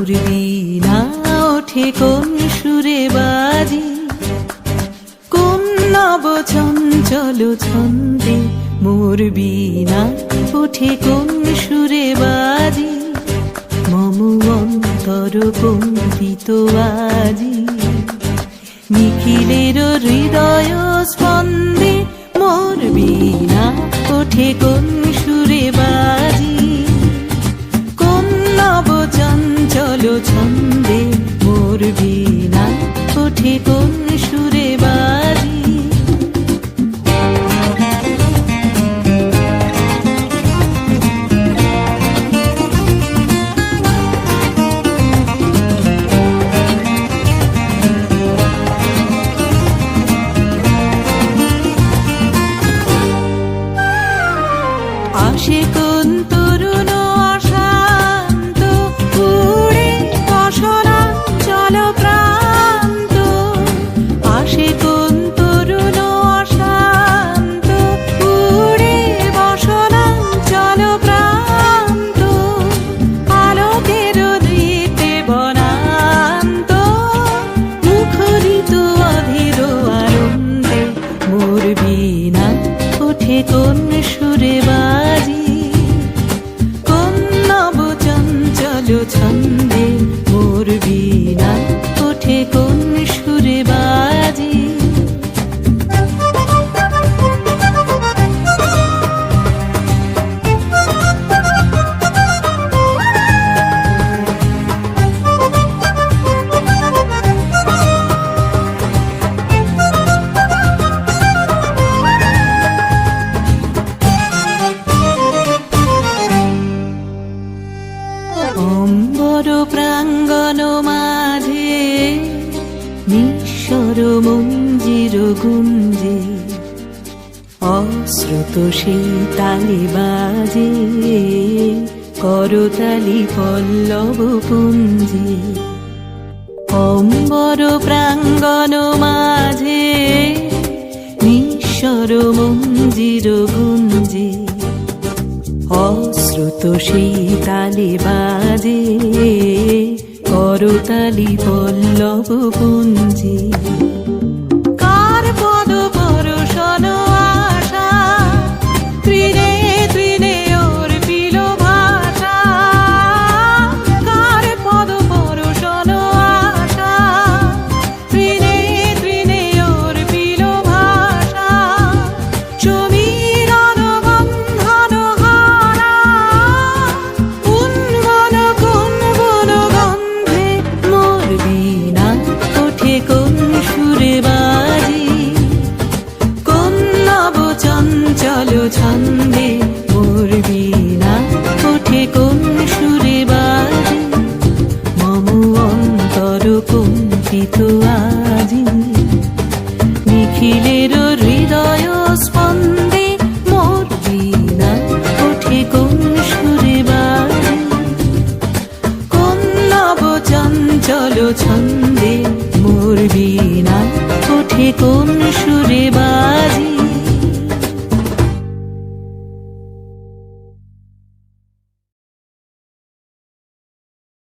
মোর বীণা ওঠে কোন সুরে বাজি, কোন নব চঞ্চল ছন্দে মোর বীণা ওঠে কোন সুরে বাজি, মম অন্তর কম্পিত আজি। নিখিলের হৃদয় স্পন্দে মোর বীণা ওঠে কোন সুরে বাজি, কোন নব চঞ্চল ছন্দে মোর বীণা ওঠে কোন সুরে বাজি। আসে কোন তরুণ অশান্ত উড়ে বসনাঞ্চল প্রান্ত, আসে কোন তরুণ অশান্ত উড়ে বসনাঞ্চল প্রান্ত, আলোকের নৃত্যে বনান্ত মুখরিত অধীর আনন্দে মোর বীণা ওঠে কোন সুরে বাজি, কোন নব চঞ্চল ছন্দে মোর বীণা ওঠে কোন সুরে বাজি। অম্বর প্রাঙ্গণ মাঝে নিঃস্বর মঞ্জির গুঞ্জে, অশ্রুত সেই তালে বাজে করতালি পল্লব পুঞ্জে। অম্বর প্রাঙ্গণ মাঝে নিঃস্বর মঞ্জির গুঞ্জে, অশ্রুত সেই তালে বাজে করতালি পল্লব পুঞ্জে। কার পদ পরশন আশা তৃণে তৃণে ওর পিল ভাষা, কার পদ পরশন আশা তৃণে তৃণে ওর পিল ভাষা, সমীরণ বন্ধন হারা উন্মন কোন বন গন্ধে মোর বীণা ওঠে কোন সুরে বাজি, কোন নব চঞ্চল ছন্দে মোর বীণা ওঠে কোন সুরে বাজি, মম অন্তর কম্পিত আজি। নিখিলের হৃদয় স্পন্দে মোর বীণা ওঠে কোন সুরে বাজি, কোন নব চঞ্চল ছন্দে মোর বীণা ওঠে কোন সুরে বাজি।